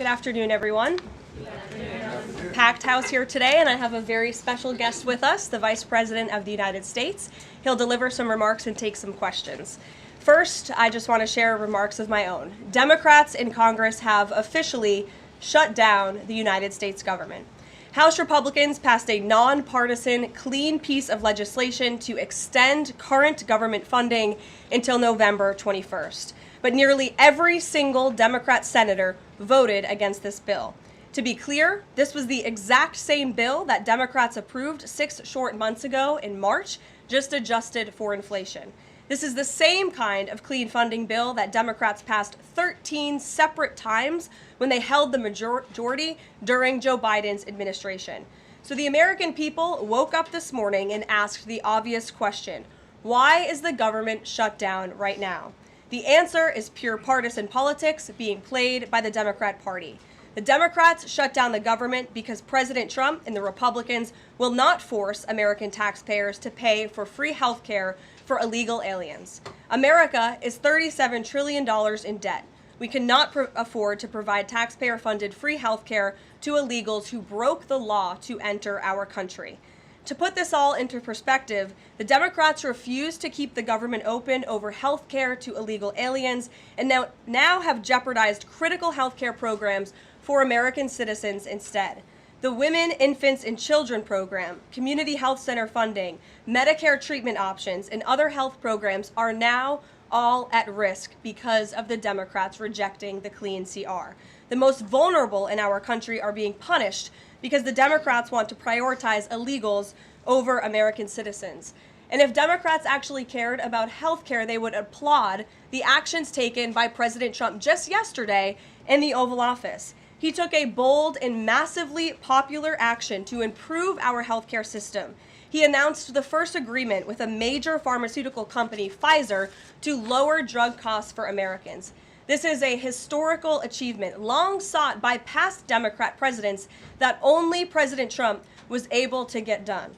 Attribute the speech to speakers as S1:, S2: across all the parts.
S1: Good afternoon, everyone. Good afternoon. Packed house here today, and I have a very special guest with us, the Vice President of the United States. He'll deliver some remarks and take some questions. First, I just want to share remarks of my own. Democrats in Congress have officially shut down the United States government. House Republicans passed a nonpartisan, clean piece of legislation to extend current government funding until November 21st. But nearly every single Democrat senator voted against this bill. To be clear, this was the exact same bill that Democrats approved 6 short months ago in March, just adjusted for inflation. This is the same kind of clean funding bill that Democrats passed 13 separate times when they held the majority during Joe Biden's administration. So the American people woke up this morning and asked the obvious question: why is the government shut down right now? The answer is pure partisan politics being played by the Democrat Party. The Democrats shut down the government because President Trump and the Republicans will not force American taxpayers to pay for free health care for illegal aliens. America is $37 trillion in debt. We cannot afford to provide taxpayer-funded free health care to illegals who broke the law to enter our country. To put this all into perspective, the Democrats refused to keep the government open over health care to illegal aliens and now have jeopardized critical health care programs for American citizens instead. The Women, Infants, and Children program, community health center funding, Medicare treatment options, and other health programs are now all at risk because of the Democrats rejecting the clean CR. The most vulnerable in our country are being punished because the Democrats want to prioritize illegals over American citizens. And if Democrats actually cared about health care, they would applaud the actions taken by President Trump just yesterday in the Oval Office. He took a bold and massively popular action to improve our healthcare system. He announced the first agreement with a major pharmaceutical company, Pfizer, to lower drug costs for Americans. This is a historical achievement long sought by past Democrat presidents that only President Trump was able to get done.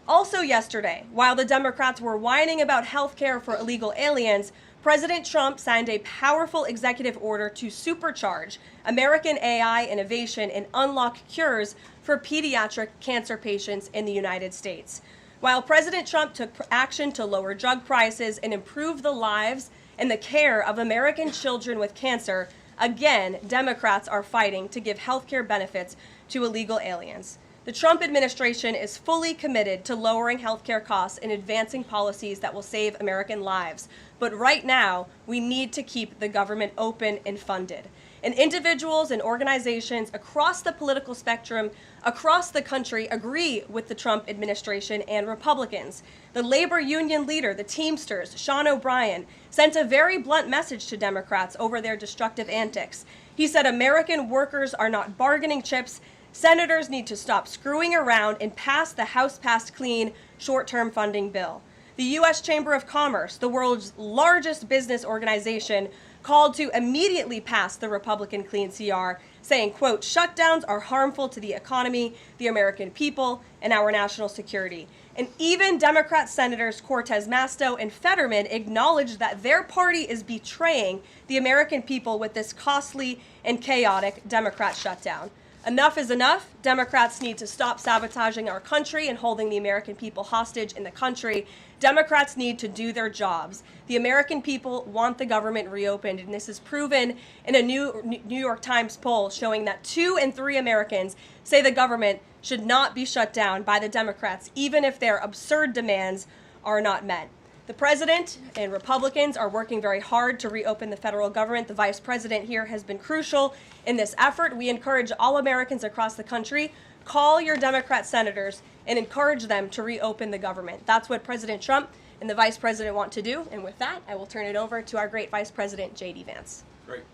S1: Also yesterday, while the Democrats were whining about health care for illegal aliens, President Trump signed a powerful executive order to supercharge American AI innovation and unlock cures for pediatric cancer patients in the United States. While President Trump took action to lower drug prices and improve the lives and the care of American children with cancer, again, Democrats are fighting to give health care benefits to illegal aliens. The Trump administration is fully committed to lowering healthcare costs and advancing policies that will save American lives. But right now, we need to keep the government open and funded. And individuals and organizations across the political spectrum, across the country, agree with the Trump administration and Republicans. The labor union leader, the Teamsters, Sean O'Brien, sent a very blunt message to Democrats over their destructive antics. He said American workers are not bargaining chips. Senators need to stop screwing around and pass the House-passed clean short-term funding bill. The U.S. Chamber of Commerce, the world's largest business organization, called to immediately pass the Republican clean CR, saying, quote, shutdowns are harmful to the economy, the American people, and our national security. And even Democrat Senators Cortez Masto and Fetterman acknowledged that their party is betraying the American people with this costly and chaotic Democrat shutdown. Enough is enough. Democrats need to stop sabotaging our country and holding the American people hostage in the country. Democrats need to do their jobs. The American people want the government reopened, and this is proven in a New York Times poll showing that 2 in 3 Americans say the government should not be shut down by the Democrats, even if their absurd demands are not met. The president and Republicans are working very hard to reopen the federal government. The vice president here has been crucial in this effort. We encourage all Americans across the country, call your Democrat senators and encourage them to reopen the government. That's what President Trump and the vice president want to do. And with that, I will turn it over to our great vice president, J.D. Vance.
S2: Great.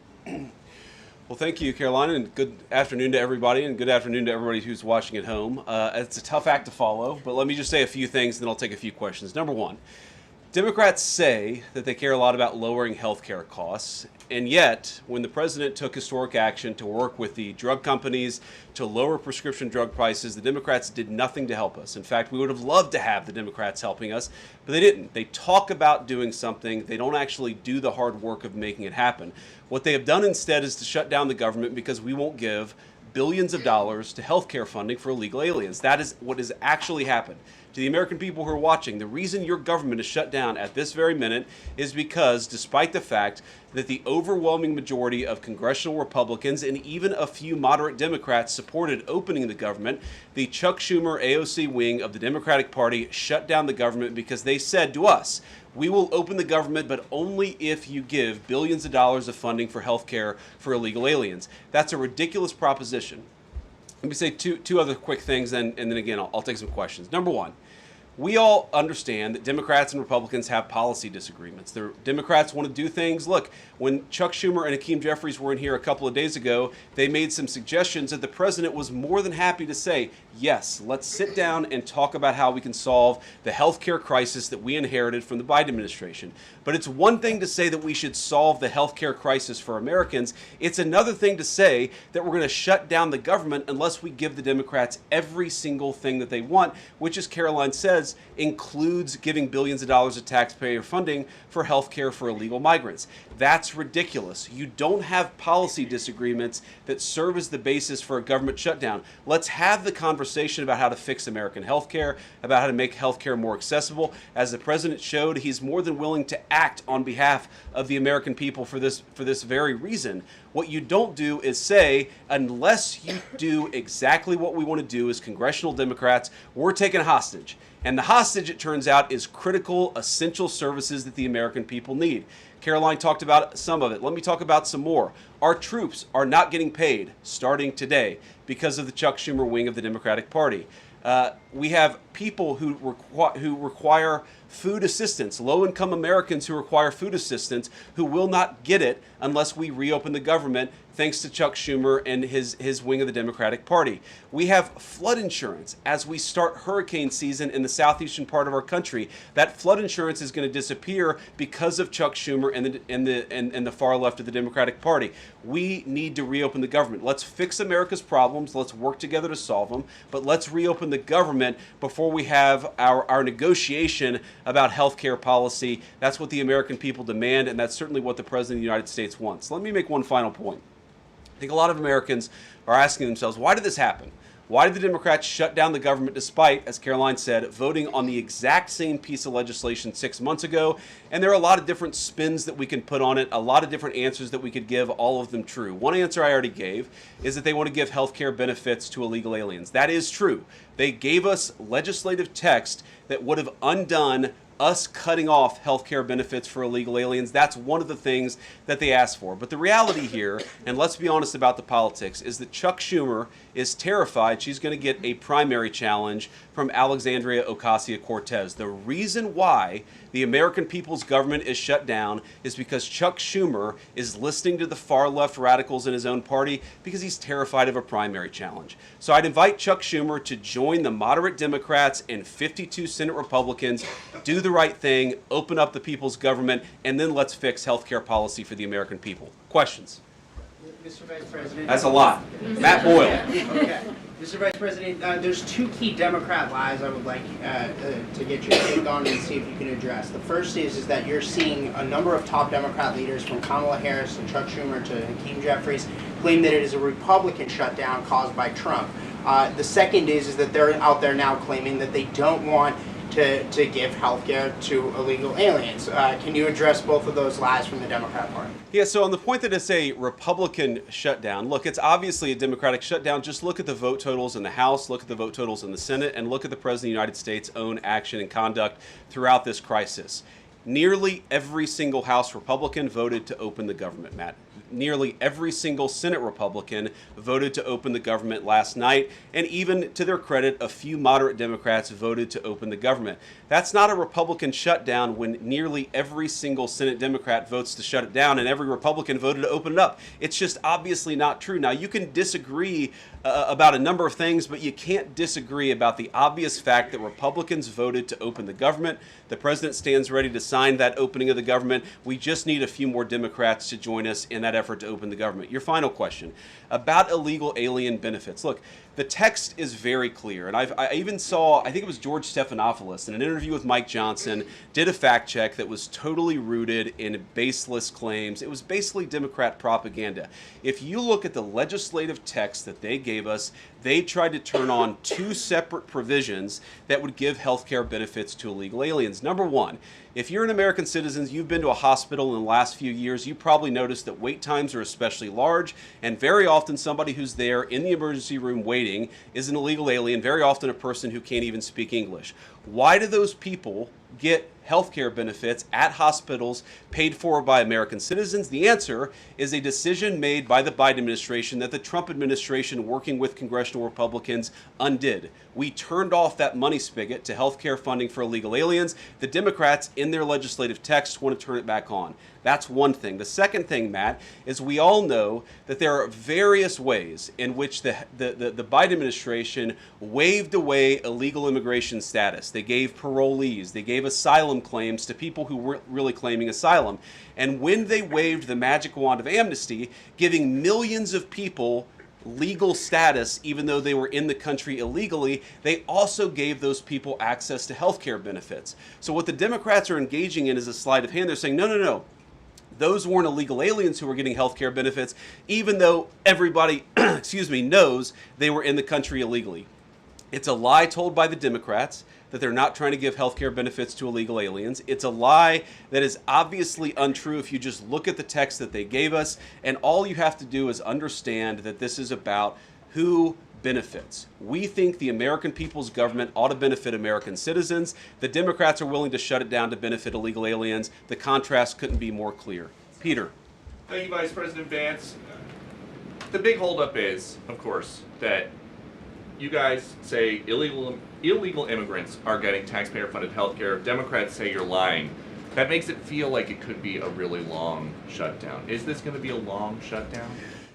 S2: Well, thank you, Karoline, and good afternoon to everybody, and good afternoon to everybody who's watching at home. It's a tough act to follow, but let me just say a few things, and then I'll take a few questions. Number one, Democrats say that they care a lot about lowering health care costs, and yet, when the president took historic action to work with the drug companies to lower prescription drug prices, the Democrats did nothing to help us. In fact, we would have loved to have the Democrats helping us, but they didn't. They talk about doing something. They don't actually do the hard work of making it happen. What they have done instead is to shut down the government because we won't give billions of dollars to health care funding for illegal aliens. That is what has actually happened. To the American people who are watching, the reason your government is shut down at this very minute is because, despite the fact that the overwhelming majority of congressional Republicans and even a few moderate Democrats supported opening the government, the Chuck Schumer AOC wing of the Democratic Party shut down the government because they said to us, we will open the government, but only if you give billions of dollars of funding for health care for illegal aliens. That's a ridiculous proposition. Let me say two other quick things, and then again, I'll take some questions. Number one, we all understand that Democrats and Republicans have policy disagreements. The Democrats want to do things. Look, when Chuck Schumer and Hakeem Jeffries were in here a couple of days ago, they made some suggestions that the president was more than happy to say, yes, let's sit down and talk about how we can solve the healthcare crisis that we inherited from the Biden administration. But it's one thing to say that we should solve the healthcare crisis for Americans. It's another thing to say that we're going to shut down the government unless we give the Democrats every single thing that they want, which, as Karoline says, includes giving billions of dollars of taxpayer funding for health care for illegal migrants. That's ridiculous. You don't have policy disagreements that serve as the basis for a government shutdown. Let's have the conversation about how to fix American health care, about how to make health care more accessible. As the president showed, he's more than willing to act on behalf of the American people for this very reason. What you don't do is say, unless you do exactly what we want to do as congressional Democrats, we're taking hostage. And the hostage, it turns out, is critical, essential services that the American people need. Karoline talked about some of it. Let me talk about some more. Our troops are not getting paid starting today because of the Chuck Schumer wing of the Democratic Party. We have people who require food assistance, low-income Americans who require food assistance, who will not get it unless we reopen the government, thanks to Chuck Schumer and his wing of the Democratic Party. We have flood insurance as we start hurricane season in the southeastern part of our country. That flood insurance is going to disappear because of Chuck Schumer and the far left of the Democratic Party. We need to reopen the government. Let's fix America's problems. Let's work together to solve them. But let's reopen the government before we have our negotiation about health care policy. That's what the American people demand, and that's certainly what the President of the United States wants. Let me make one final point. I think a lot of Americans are asking themselves, why did this happen? Why did the Democrats shut down the government despite, as Karoline said, voting on the exact same piece of legislation 6 months ago? And there are a lot of different spins that we can put on it, a lot of different answers that we could give, all of them true. One answer I already gave is that they want to give health care benefits to illegal aliens. That is true. They gave us legislative text that would have undone us cutting off health care benefits for illegal aliens. That's one of the things that they asked for. But the reality here, and let's be honest about the politics, is that Chuck Schumer is terrified she's going to get a primary challenge from Alexandria Ocasio-Cortez. The reason why the American people's government is shut down is because Chuck Schumer is listening to the far left radicals in his own party because he's terrified of a primary challenge. So I'd invite Chuck Schumer to join the moderate Democrats and 52 Senate Republicans, do the right thing, open up the people's government, and then let's fix health care policy for the American people. Questions?
S3: Mr. Vice President.
S2: That's a lot. Matt Boyle.
S3: Okay. Mr. Vice President, there's two key Democrat lies I would like to get your take on and see if you can address. The first is that you're seeing a number of top Democrat leaders, from Kamala Harris to Chuck Schumer to Hakeem Jeffries, claim that it is a Republican shutdown caused by Trump. The second is that they're out there now claiming that they don't want to give health care to illegal aliens. Can you address both of those lies from the Democrat Party?
S2: Yeah, so on the point that it's a Republican shutdown, look, it's obviously a Democratic shutdown. Just look at the vote totals in the House, look at the vote totals in the Senate, and look at the President of the United States' own action and conduct throughout this crisis. Nearly every single House Republican voted to open the government, Matt. nearly every single Senate Republican voted to open the government last night, and even to their credit, a few moderate Democrats voted to open the government. That's not a Republican shutdown when nearly every single Senate Democrat votes to shut it down and every Republican voted to open it up. It's just obviously not true. Now, you can disagree about a number of things, but you can't disagree about the obvious fact that Republicans voted to open the government. The president stands ready to sign that opening of the government. We just need a few more Democrats to join us in that effort to open the government. Your final question about illegal alien benefits. Look, the text is very clear, and I even saw, I think it was George Stephanopoulos in an interview with Mike Johnson, did a fact check that was totally rooted in baseless claims. It was basically Democrat propaganda. If you look at the legislative text that they gave us, they tried to turn on two separate provisions that would give health care benefits to illegal aliens. Number one, if you're an American citizen, you've been to a hospital in the last few years, you probably noticed that wait times are especially large, and very often somebody who's there in the emergency room waiting is an illegal alien, very often a person who can't even speak English. Why do those people get health care benefits at hospitals paid for by American citizens? The answer is a decision made by the Biden administration that the Trump administration, working with congressional Republicans, undid. We turned off that money spigot to health care funding for illegal aliens. The Democrats, in their legislative text, want to turn it back on. That's one thing. The second thing, Matt, is we all know that there are various ways in which the Biden administration waved away illegal immigration status. They gave parolees, they gave asylum claims to people who weren't really claiming asylum. And when they waved the magic wand of amnesty, giving millions of people legal status even though they were in the country illegally, they also gave those people access to health care benefits. So what the Democrats are engaging in is a sleight of hand. They're saying, no, no, no. Those weren't illegal aliens who were getting health care benefits, even though everybody, knows they were in the country illegally. It's a lie told by the Democrats that they're not trying to give health care benefits to illegal aliens. It's a lie that is obviously untrue if you just look at the text that they gave us, and all you have to do is understand that this is about who benefits. We think the American people's government ought to benefit American citizens. The Democrats are willing to shut it down to benefit illegal aliens. The contrast couldn't be more clear. Peter.
S4: Thank you, Vice President Vance. The big holdup is, of course, that you guys say illegal immigrants are getting taxpayer-funded health care. Democrats say you're lying. That makes it feel like it could be a really long shutdown. Is this going to be a long shutdown?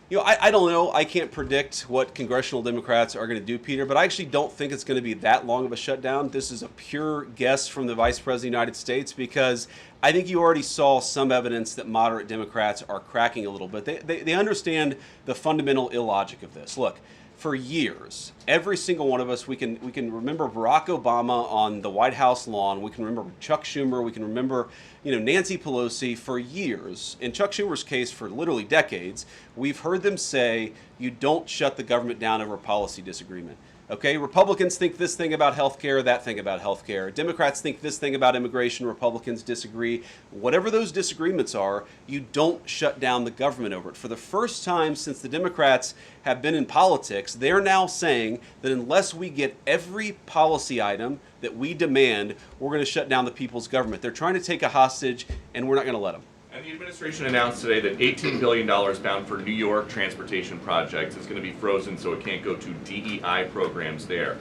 S2: You know, I don't know. I can't predict what congressional Democrats are going to do, Peter, but I actually don't think it's going to be that long of a shutdown. This is a pure guess from the Vice President of the United States because I think you already saw some evidence that moderate Democrats are cracking a little bit. They understand the fundamental illogic of this. Look, for years, every single one of us, we can remember Barack Obama on the White House lawn. We can remember Chuck Schumer. We can remember, Nancy Pelosi for years. In Chuck Schumer's case, for literally decades, we've heard them say, you don't shut the government down over a policy disagreement. Okay, Republicans think this thing about health care, that thing about health care. Democrats think this thing about immigration, Republicans disagree. Whatever those disagreements are, you don't shut down the government over it. For the first time since the Democrats have been in politics, they're now saying that unless we get every policy item that we demand, we're going to shut down the people's government. They're trying to take a hostage, and we're not going to let them.
S4: And the administration announced today that $18 billion bound for New York transportation projects is going to be frozen so it can't go to DEI programs there.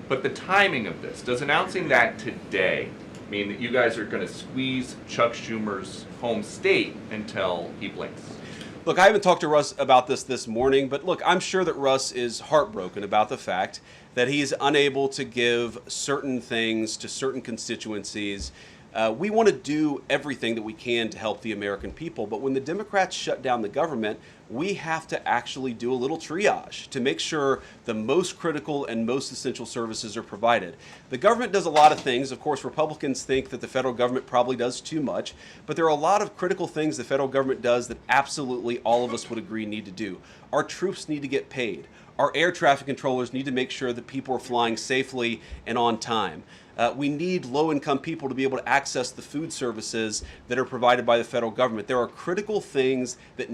S4: But the timing of this, does announcing that today mean that you guys are going to squeeze Chuck Schumer's home state until he blinks?
S2: Look, I haven't talked to Russ about this morning, but look, I'm sure that Russ is heartbroken about the fact that he's unable to give certain things to certain constituencies. We want to do everything that we can to help the American people, but when the Democrats shut down the government, we have to actually do a little triage to make sure the most critical and most essential services are provided. The government does a lot of things. Of course, Republicans think that the federal government probably does too much, but there are a lot of critical things the federal government does that absolutely all of us would agree need to do. Our troops need to get paid. Our air traffic controllers need to make sure that people are flying safely and on time. We need low-income people to be able to access the food services that are provided by the federal government. There are critical things that